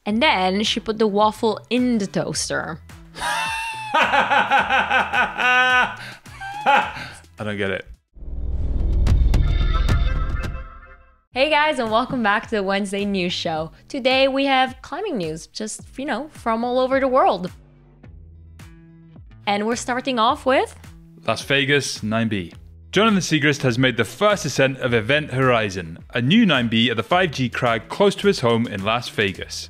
And then she put the waffle in the toaster. I don't get it. Hey guys, and welcome back to the Wednesday News Show. Today we have climbing news, just, from all over the world. And we're starting off with... Las Vegas 9B. Jonathan Siegrist has made the first ascent of Event Horizon, a new 9B at the 5G crag close to his home in Las Vegas.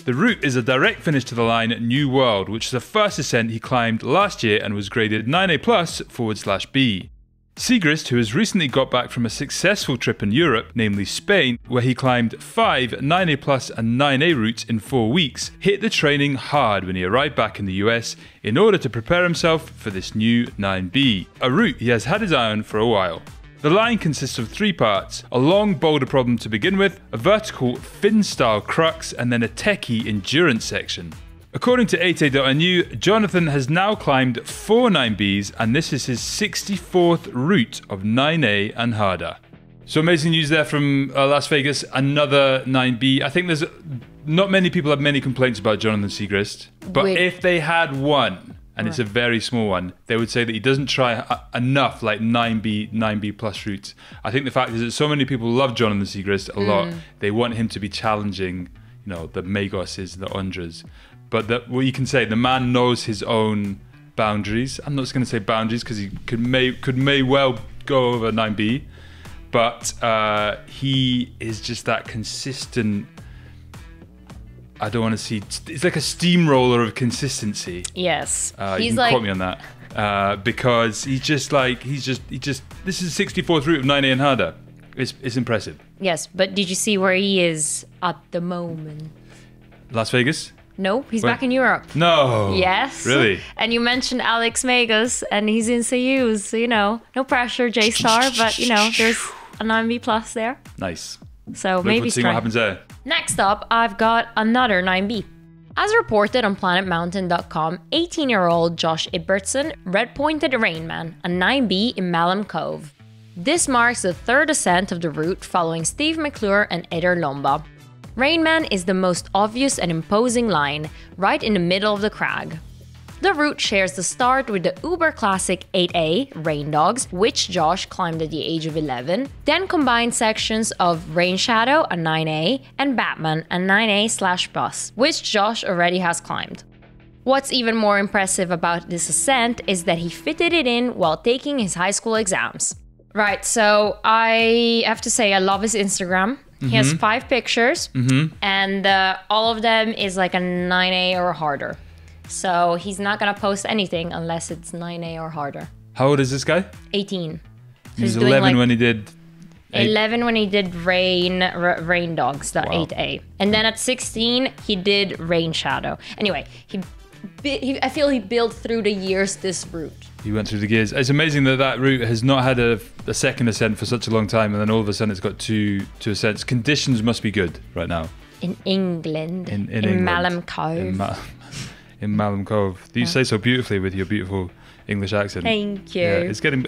The route is a direct finish to the line New World, which is the first ascent he climbed last year and was graded 9A+/B. Siegrist, who has recently got back from a successful trip in Europe, namely Spain, where he climbed 5 9A+ and 9A routes in 4 weeks, hit the training hard when he arrived back in the US in order to prepare himself for this new 9B, a route he has had his eye on for a while. The line consists of 3 parts: a long boulder problem to begin with, a vertical fin-style crux, and then a techie endurance section. According to 8a.nu, Jonathan has now climbed 4 9Bs, and this is his 64th route of 9A and harder. So amazing news there from Las Vegas, another 9B. I think there's not many people have many complaints about Jonathan Siegrist, but if they had one, and it's a very small one, they would say that he doesn't try enough like 9B plus routes. I think the fact is that so many people love Jonathan Siegrist a lot. They want him to be challenging, the Magoses, the Ondras. But what you can say, the man knows his own boundaries. I'm not just going to say boundaries because he may well go over 9B, but he is just that consistent. I don't want to see. It's like a steamroller of consistency. Yes, you can quote me on that because he's just. This is the 64th route of 9A and harder. It's impressive. Yes, but did you see where he is at the moment? Las Vegas. No, he's back in Europe. No. Yes. Really? And you mentioned Alex Magos, and he's in Soyuz, so no pressure, J-Star, but there's a 9B plus there. Nice. So maybe see what happens there. Next up, I've got another 9B. As reported on planetmountain.com, 18-year-old Josh Ibbertson red-pointed Rainman, a 9B in Malham Cove. This marks the 3rd ascent of the route following Steve McClure and Eder Lomba. Rainman is the most obvious and imposing line, right in the middle of the crag. The route shares the start with the uber classic 8A, Rain Dogs, which Josh climbed at the age of 11, then combines sections of Rain Shadow, a 9A, and Batman, a 9A/bus, which Josh already has climbed. What's even more impressive about this ascent is that he fitted it in while taking his high school exams. Right, so I have to say I love his Instagram. He has 5 pictures, and all of them is like a 9A or harder. So he's not going to post anything unless it's 9A or harder. How old is this guy? 18. So he was 11 when he did... 11 when he did Rain Dogs, the 8A. And then at 16, he did Rain Shadow. Anyway, I feel he built through the years this route. He went through the gears. It's amazing that route has not had a second ascent for such a long time, and then all of a sudden it's got two ascents. Conditions must be good right now. In England. In England. Malham Cove. In Malham Cove. You say so beautifully with your beautiful English accent. Thank you. Yeah, it's getting...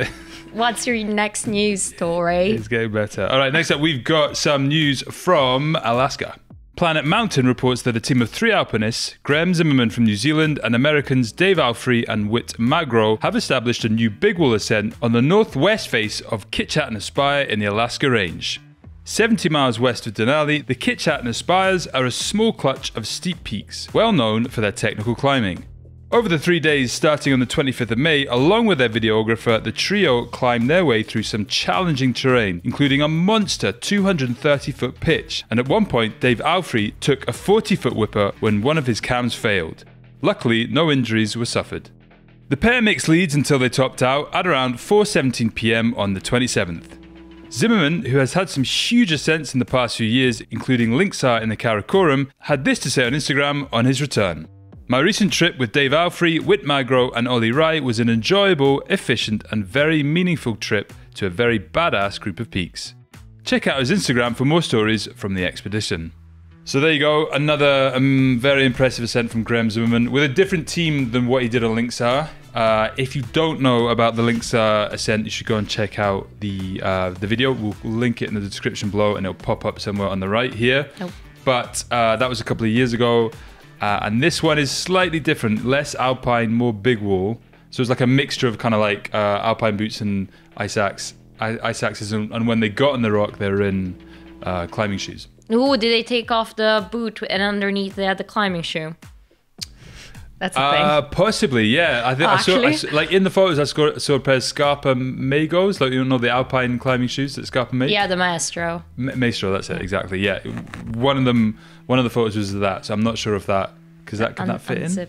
What's your next news story? It's getting better. All right, next up we've got some news from Alaska. Planet Mountain reports that a team of 3 alpinists, Graham Zimmerman from New Zealand and Americans Dave Alfrey and Whit Magro, have established a new big wall ascent on the northwest face of Kitchatna Spire in the Alaska Range. 70 miles west of Denali, the Kitchatna Spires are a small clutch of steep peaks, well known for their technical climbing. Over the 3 days starting on the 25th of May, along with their videographer, the trio climbed their way through some challenging terrain, including a monster 230-foot pitch, and at one point Dave Alfrey took a 40-foot whipper when one of his cams failed. Luckily, no injuries were suffered. The pair mixed leads until they topped out at around 4:17 PM on the 27th. Zimmerman, who has had some huge ascents in the past few years, including Linksar in the Karakoram, had this to say on Instagram on his return. My recent trip with Dave Alfrey, Whit Magro and Ollie Wright was an enjoyable, efficient and very meaningful trip to a very badass group of peaks. Check out his Instagram for more stories from the expedition. So there you go, another very impressive ascent from Graham Zimmerman with a different team than what he did on Linksar. If you don't know about the Linksar ascent, you should go and check out the video. We'll link it in the description below and it'll pop up somewhere on the right here. but that was a couple of years ago. And this one is slightly different, less alpine, more big wall. So it's like a mixture of kind of like alpine boots and ice axes. And when they got on the rock, they were in climbing shoes. Ooh, did they take off the boot and underneath they had the climbing shoe? That's a thing. Possibly, yeah. I think I saw like in the photos I saw a pair of Scarpa Magos, like the alpine climbing shoes that Scarpa made. Yeah, the Maestro. Maestro, that's it, exactly. Yeah, one of the photos was of that. So I'm not sure if that can that fit in.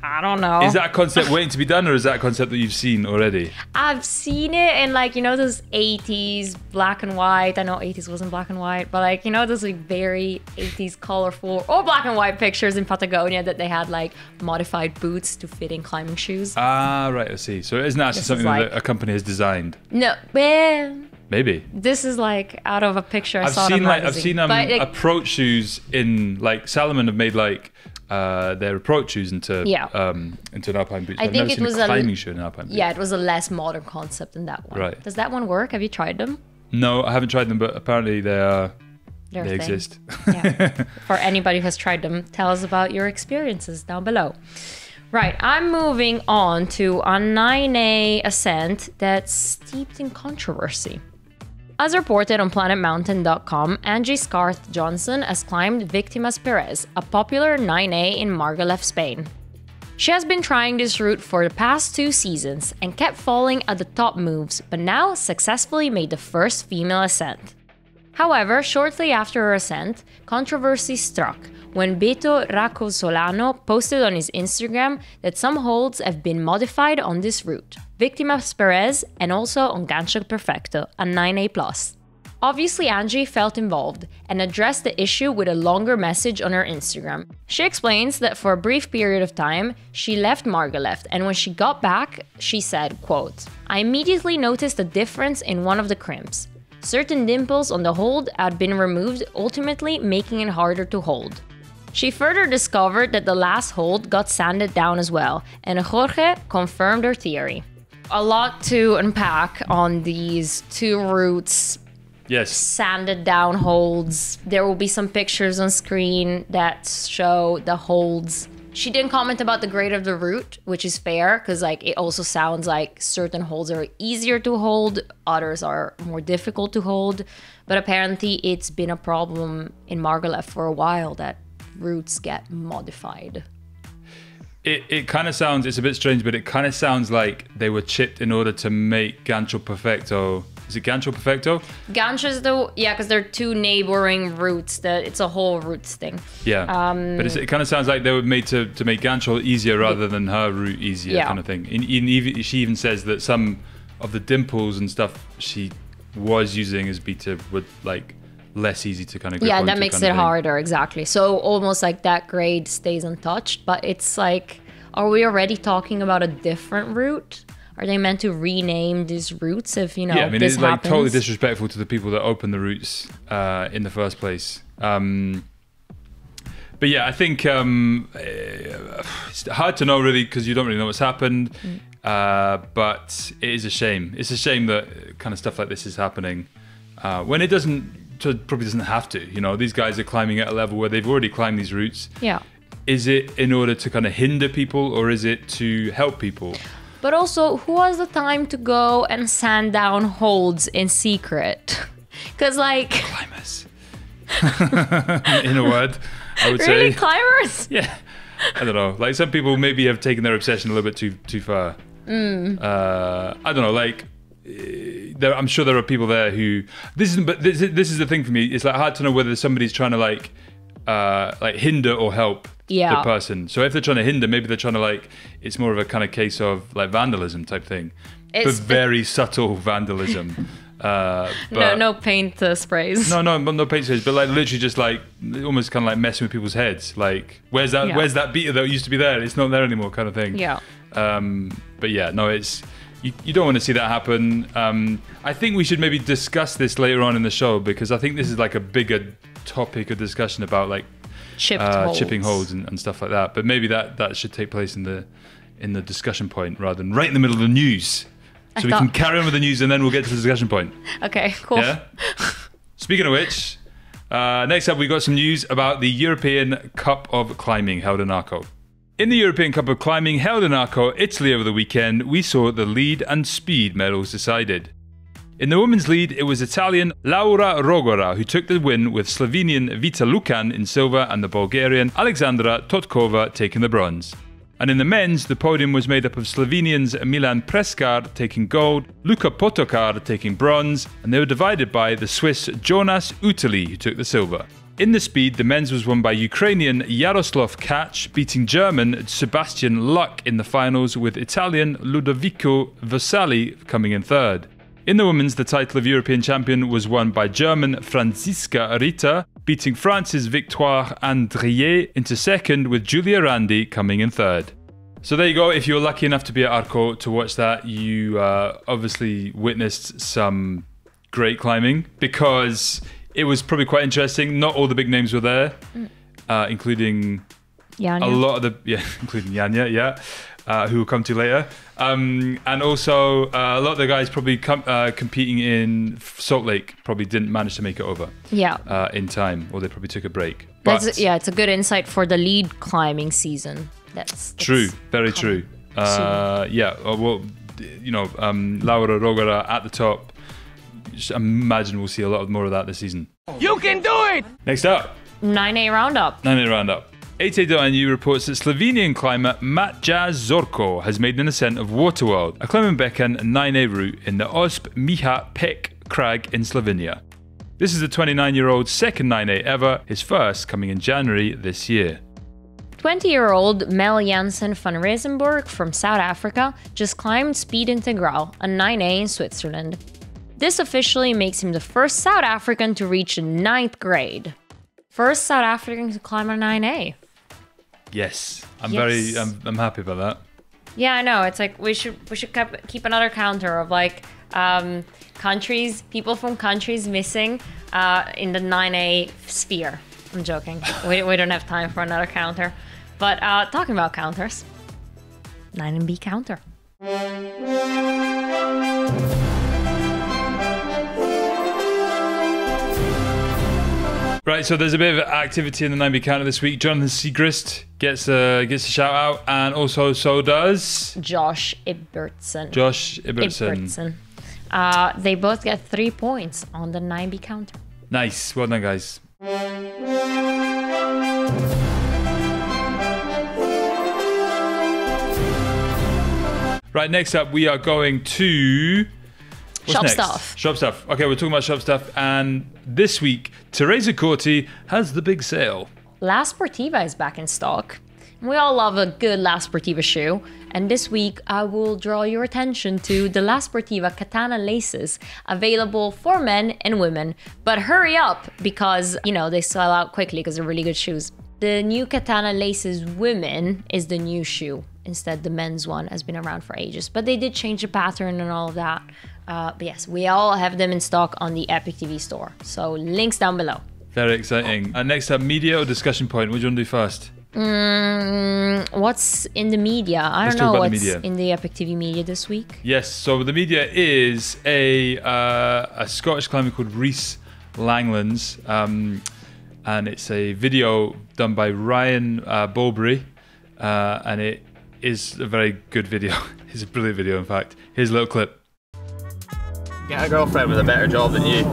I don't know. Is that a concept waiting to be done, or is that a concept that you've seen already? I've seen it in like, those 80s black and white. I know 80s wasn't black and white, but like, those like very 80s colorful or black and white pictures in Patagonia that they had like modified boots to fit in climbing shoes. Ah, right, I see. So it isn't actually something that a company has designed. No, well, maybe. This is like out of a picture I saw. I've seen approach shoes in like Salomon have made like their approach shoes into an alpine boot. I think it was a climbing shoe in an alpine boot. Yeah, it was a less modern concept than that one. Right. Does that one work? Have you tried them? No, I haven't tried them, but apparently they exist. Yeah. For anybody who has tried them, tell us about your experiences down below. Right, I'm moving on to a 9A ascent that's steeped in controversy. As reported on planetmountain.com, Angie Scarth Johnson has climbed Victamas Perez, a popular 9A in Margalef, Spain. She has been trying this route for the past 2 seasons and kept falling at the top moves, but now successfully made the first female ascent. However, shortly after her ascent, controversy struck when Beto Racosolano posted on his Instagram that some holds have been modified on this route, Victamas Perez and also on Gancho Perfecto, a 9A+. Obviously, Angie felt involved and addressed the issue with a longer message on her Instagram. She explains that for a brief period of time, she left Margalef, and when she got back, she said, quote, "I immediately noticed a difference in one of the crimps. Certain dimples on the hold had been removed, ultimately making it harder to hold." She further discovered that the last hold got sanded down as well, and Jorge confirmed her theory. A lot to unpack on these 2 routes. Yes. Sanded down holds. There will be some pictures on screen that show the holds. She didn't comment about the grade of the route, which is fair, because like it also sounds like certain holds are easier to hold, others are more difficult to hold. But apparently it's been a problem in Margalef for a while that routes get modified. It kind of sounds, it's a bit strange, but it kind of sounds like they were chipped in order to make Gancho Perfecto. Is it Gancho Perfecto? Gancho's because they're 2 neighboring routes. It's a whole routes thing. Yeah, but it kind of sounds like they were made to make Gancho easier rather than her route easier, kind of thing. She even says that some of the dimples and stuff she was using as beta were like less easy to kind of grip onto, that makes it harder, exactly. So almost like that grade stays untouched, but it's like, are we already talking about a different route? Are they meant to rename these routes if, yeah, I mean, this it's like happens? totally disrespectful to the people that opened the routes in the first place. But yeah, I think it's hard to know really because you don't really know what's happened. But it is a shame. It's a shame that kind of stuff like this is happening when it probably doesn't have to. These guys are climbing at a level where they've already climbed these routes. Yeah. Is it in order to kind of hinder people, or is it to help people? But also, who has the time to go and sand down holds in secret? Because like... Climbers. In a word, I would say. Really? Climbers? Yeah. I don't know. Like some people maybe have taken their obsession a little bit too far. I don't know. Like... I'm sure there are people there who this is the thing for me. It's like hard to know whether somebody's trying to like hinder or help the person. So if they're trying to hinder, maybe they're trying to it's more of a kind of case of like vandalism type thing, but very subtle vandalism. No paint sprays. No paint sprays, but like literally just like almost kind of like messing with people's heads. Like where's that beater that used to be there? It's not there anymore, kind of thing. Yeah. But yeah, no, it's. You don't want to see that happen. I think we should maybe discuss this later on in the show because I think this is like a bigger topic of discussion about like chipping holds and stuff like that. But maybe that should take place in the discussion point rather than right in the middle of the news. So we can carry on with the news and then we'll get to the discussion point. Okay, cool. Yeah. Speaking of which, Next up, we got some news about the European Cup of Climbing held in Arco. In the European Cup of Climbing held in Arco, Italy over the weekend, we saw the lead and speed medals decided. In the women's lead, it was Italian Laura Rogora who took the win, with Slovenian Vita Lukan in silver and the Bulgarian Alexandra Totkova taking the bronze. And in the men's, the podium was made up of Slovenians Milan Preskar taking gold, Luka Potokar taking bronze, and they were divided by the Swiss Jonas Utali who took the silver. In the speed, the men's was won by Ukrainian Yaroslav Kach beating German Sebastian Luck in the finals, with Italian Ludovico Vasali coming in third. In the women's, the title of European champion was won by German Franziska Ritter, beating France's Victoire Andrier into second, with Julia Randi coming in third. So there you go. If you were lucky enough to be at Arco to watch that, you obviously witnessed some great climbing, because it was probably quite interesting. Not all the big names were there, including Janja. a lot of the, including Janja, who we'll come to later. And also a lot of the guys probably competing in Salt Lake probably didn't manage to make it over in time, or they probably took a break. But it's a good insight for the lead climbing season. That's true, very true. Laura Rogora at the top. Just imagine we'll see a lot more of that this season. You can do it! Next up, 9A roundup. 9A roundup. 8A.nu reports that Slovenian climber Matja Zorko has made an ascent of Waterworld, a Klemenbecken 9A route in the Osp Miha Pek crag in Slovenia. This is the 29-year-old's second 9A ever, his first coming in January this year. 20-year-old Mel Jansen van Rezenburg from South Africa just climbed Speed Integral, a 9A in Switzerland. This officially makes him the first South African to reach the 9th grade. First South African to climb a 9A. Yes, I'm happy about that. Yeah, I know. It's like we should keep another counter of like people from countries missing in the 9A sphere. I'm joking. We don't have time for another counter. But talking about counters, 9B counter. Right, so there's a bit of activity in the 9B counter this week. Jonathan Siegrist gets a shout out, and also so does Josh Ibbertson. They both get 3 points on the 9B counter. Nice, well done, guys. Right, next up we are going to Shop stuff. Shop stuff. Okay, we're talking about shop stuff, and this week, Teresa Corti has the big sale. La Sportiva is back in stock. We all love a good La Sportiva shoe, and this week I will draw your attention to the La Sportiva Katana laces, available for men and women. But hurry up, because, they sell out quickly because they're really good shoes. The new Katana laces women is the new shoe. Instead, the men's one has been around for ages, but they did change the pattern and all of that. But yes, we all have them in stock on the EpicTV store. So links down below. Very exciting. Next up, media or discussion point. What do you want to do first? What's in the media? I don't know what's in the EpicTV media this week. Yes, so the media is a Scottish climber called Rhys Langlands. And it's a video done by Ryan Bulbury. And it is a very good video. It's a brilliant video, in fact. Here's a little clip. Get a girlfriend with a better job than you.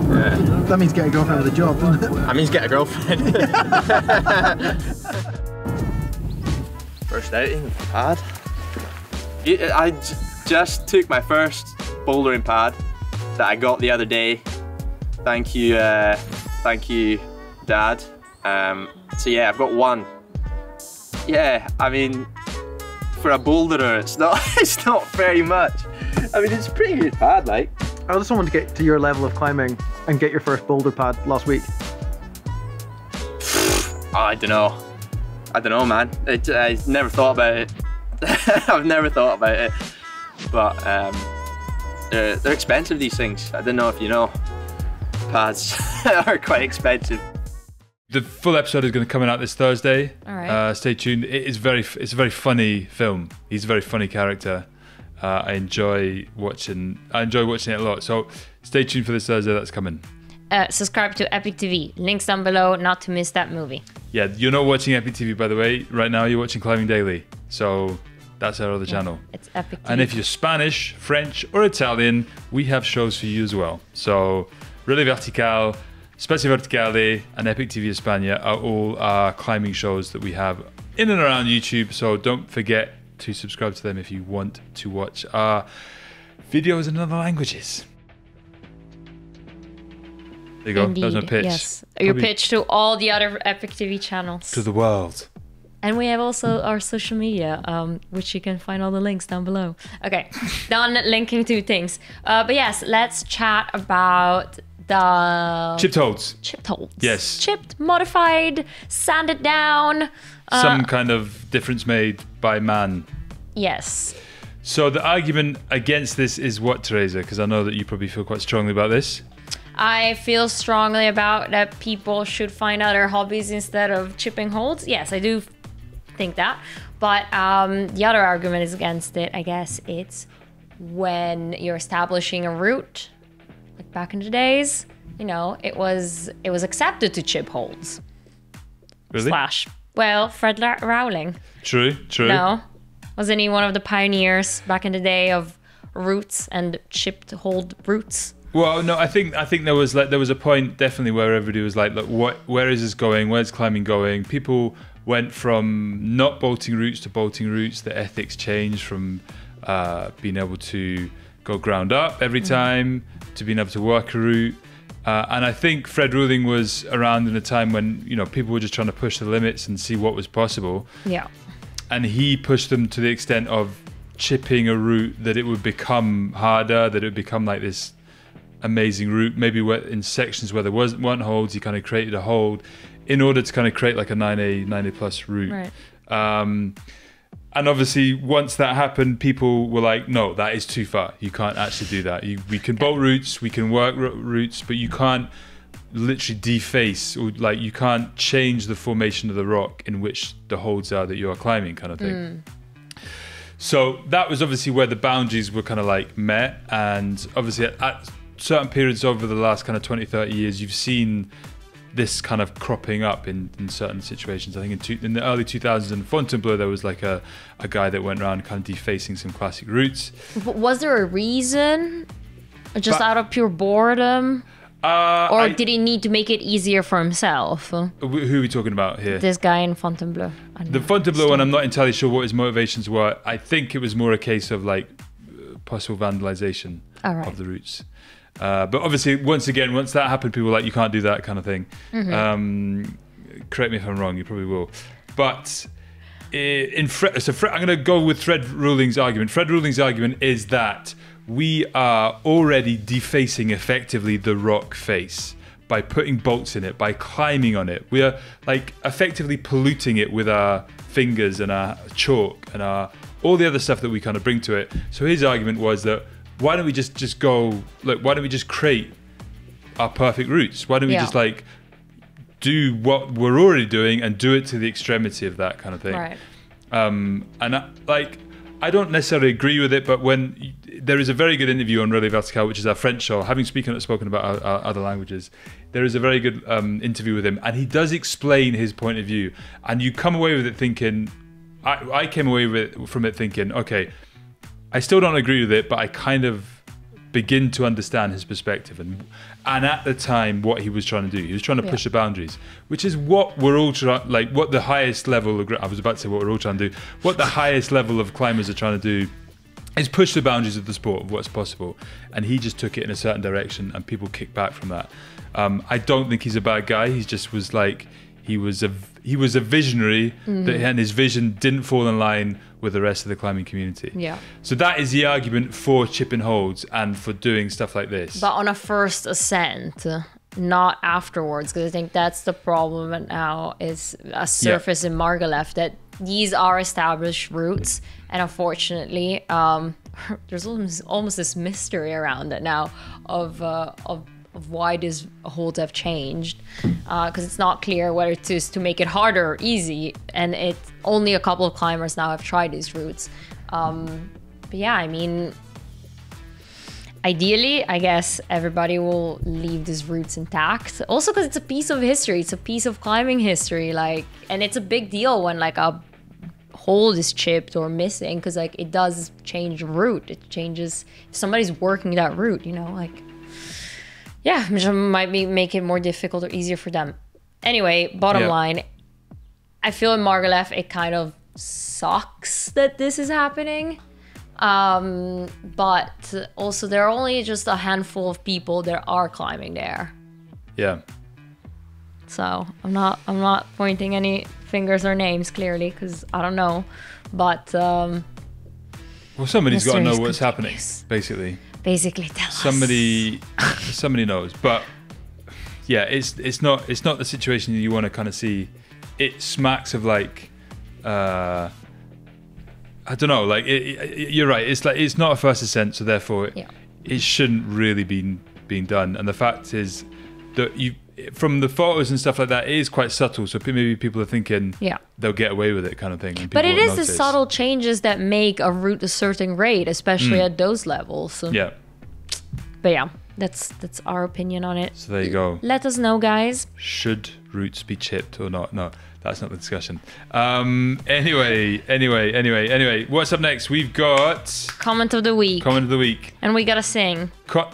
That means get a girlfriend with a job, doesn't it? That means get a girlfriend. First outing with a pad. I just took my first bouldering pad that I got the other day. Thank you, Dad. So yeah, I've got one. Yeah, I mean, for a boulderer, it's not very much. I mean, it's a pretty good pad, like. I just wanted to get to your level of climbing and get your first boulder pad last week. I don't know, man. I never thought about it. I've never thought about it. But they're expensive, these things. I don't know if you know. Pads are quite expensive. The full episode is going to come out this Thursday. All right. Stay tuned. It's a very funny film. He's a very funny character. I enjoy watching it a lot. So stay tuned for this Thursday. That's coming. subscribe to EpicTV. Links down below, not to miss that movie. Yeah, you're not watching EpicTV, by the way. Right now, you're watching Climbing Daily. So that's our other channel. It's EpicTV. And if you're Spanish, French, or Italian, we have shows for you as well. So Really Vertical, Spacio Verticale, and EpicTV España are all our climbing shows that we have in and around YouTube. So don't forget to subscribe to them if you want to watch our videos in other languages. There you go. Indeed, that was my pitch. Yes. Your pitch to all the other EpicTV channels. To the world. And we have also our social media, which you can find all the links down below. Okay, done linking two things. But yes, let's chat about the... Chipped holds. Chipped holds. Yes. Chipped, modified, sanded down. Some kind of difference made by man. Yes. So the argument against this is what, Teresa? Because I know that you probably feel quite strongly about this. I feel strongly about that people should find other hobbies instead of chipping holds. Yes, I do think that. But the other argument is against it, I guess. It's when you're establishing a route, like back in the days, you know, it was accepted to chip holds. Really? Well, Fred Rowling. True. No? Wasn't he one of the pioneers back in the day of routes and chipped hold routes? Well, no, I think there was a point definitely where everybody was like, look, where is this going? Where's climbing going? People went from not bolting routes to bolting routes. The ethics changed from being able to go ground up every time to being able to work a route. And I think Fred Ruling was around in a time when, you know, people were just trying to push the limits and see what was possible. Yeah. And he pushed them to the extent of chipping a route that it would become harder, that it would become like this amazing route. Maybe in sections where there weren't holds, he kind of created a hold in order to kind of create like a 9A plus route. Right. And obviously, once that happened, people were like, no, that is too far. You can't actually do that. We can bolt routes, we can work routes, but you can't literally deface, or like you can't change the formation of the rock in which the holds are that you are climbing, kind of thing. So that was obviously where the boundaries were kind of like met. And obviously at certain periods over the last kind of 20, 30 years, you've seen this kind of cropping up in certain situations. I think in the early 2000s in Fontainebleau, there was like a guy that went around kind of defacing some classic routes. But was there a reason? Just out of pure boredom? Or did he need to make it easier for himself? Who are we talking about here? This guy in Fontainebleau. The Fontainebleau one, I'm not entirely sure what his motivations were. I think it was more a case of like possible vandalization of the routes. But obviously, once that happened, people were like, you can't do that kind of thing. Correct me if I'm wrong, you probably will. But I'm going to go with Fred Ruling's argument. Fred Ruling's argument is that we are already defacing effectively the rock face by putting bolts in it, by climbing on it. We are like effectively polluting it with our fingers and our chalk and all the other stuff that we kind of bring to it. So his argument was that why don't we just go, look, why don't we just create our perfect routes? Why don't we just like do what we're already doing and do it to the extremity of that kind of thing? Right. And I don't necessarily agree with it, but when there is a very good interview on Relais Vertical, which is our French show, having spoken about our other languages, there is a very good interview with him, and he does explain his point of view, and you come away with it thinking, I came away from it thinking, okay, I still don't agree with it, but I kind of begin to understand his perspective and at the time what he was trying to do. He was trying to push the boundaries, which is what we're all trying, like what the highest level of, I was about to say what we're all trying to do, what the highest level of climbers are trying to do is push the boundaries of the sport of what's possible. And he just took it in a certain direction and people kicked back from that. I don't think he's a bad guy. He just was like, he was a visionary and his vision didn't fall in line with the rest of the climbing community. Yeah. So that is the argument for chip and holds and for doing stuff like this. But on a first ascent, not afterwards, because I think that's the problem now is a surface in Margalef that these are established routes, and unfortunately, there's almost this mystery around it now of why these holds have changed, because it's not clear whether it is to make it harder or easy, and it's only a couple of climbers now have tried these routes. But yeah, I mean, ideally, I guess everybody will leave these routes intact. Also because it's a piece of history. It's a piece of climbing history. Like, and it's a big deal when like a hold is chipped or missing, because like it does change the route. It changes if somebody's working that route, you know, like, yeah, which might make it more difficult or easier for them. Anyway, bottom line, I feel in Margalef it kind of sucks that this is happening. But also there are only just a handful of people that are climbing there. Yeah. So I'm not pointing any fingers or names clearly because I don't know. But well, somebody's got to know what's happening. Basically, tell us. Somebody knows. But yeah, it's not the situation you want to kind of see. It smacks of like. I don't know, like you're right. It's like it's not a first ascent, so therefore it shouldn't really be being done. And the fact is that from the photos and stuff like that, it is quite subtle. So maybe people are thinking they'll get away with it, kind of thing. And but it is the subtle changes that make a route a certain grade, especially at those levels. So. Yeah. But yeah, that's our opinion on it. So there you go. Let us know, guys. Should routes be chipped or not? No. That's not the discussion. Anyway. What's up next? We've got... Comment of the week. And we gotta sing.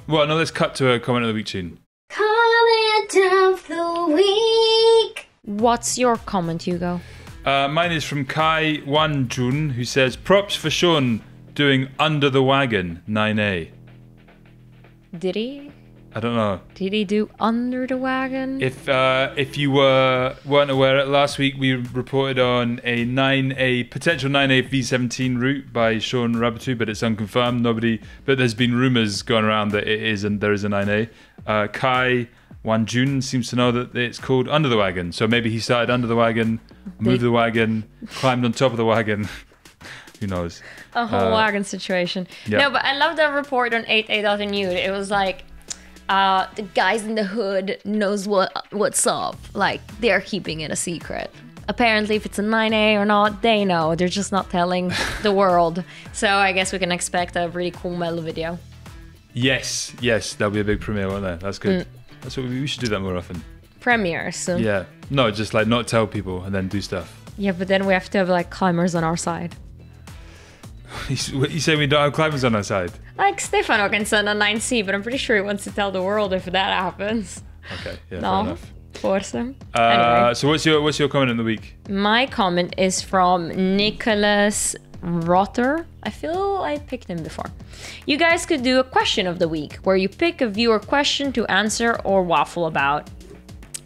Let's cut to a comment of the week tune. Comment of the week. What's your comment, Hugo? Mine is from Kai Wan Jun, who says, props for Sean doing Under the Wagon 9A. Did he? I don't know. Did he do Under the Wagon? If you weren't aware, last week we reported on a potential 9A V17 route by Sean Rabatu, but it's unconfirmed. But there's been rumours going around that there is a 9A. Kai Wanjun seems to know that it's called Under the Wagon. So maybe he started under the wagon, moved the wagon, climbed on top of the wagon. Who knows? A whole wagon situation. Yeah. No, but I love that report on 8A.nu. It was like, the guys in the hood knows what's up. Like, they're keeping it a secret. Apparently, if it's a 9A or not, they know. They're just not telling the world. So I guess we can expect a really cool medal video. Yes, that'll be a big premiere, won't there? That's good. That's what we should do that more often. Premieres. So. Yeah. No, just like not tell people and then do stuff. Yeah, but then we have to have like climbers on our side. You say we don't have climbers on our side? Like Stefano can send a 9C, but I'm pretty sure he wants to tell the world if that happens. Okay, yeah, fair enough. Force them. Anyway. So what's your comment of the week? My comment is from Nicholas Rotter. I feel I picked him before. You guys could do a question of the week, where you pick a viewer question to answer or waffle about.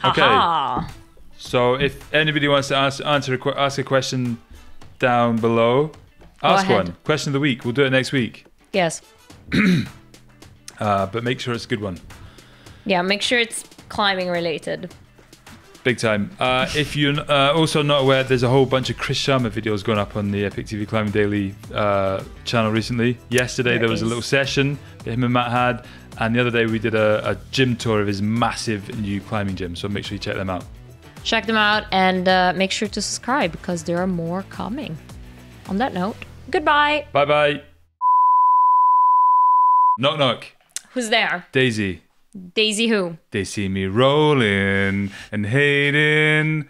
Okay. Aha. So if anybody wants to ask a question down below, ask one. Question of the week. We'll do it next week. Yes. But make sure it's a good one. Yeah, make sure it's climbing related. Big time. If you're also not aware, there's a whole bunch of Chris Sharma videos going up on the EpicTV Climbing Daily channel recently. Yesterday there was a little session that him and Matt had, and the other day we did a gym tour of his massive new climbing gym, so make sure you check them out. Check them out and make sure to subscribe because there are more coming. On that note, goodbye. Bye-bye. Knock knock. Who's there? Daisy. Daisy who? They see me rolling and hating,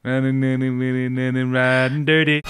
riding dirty.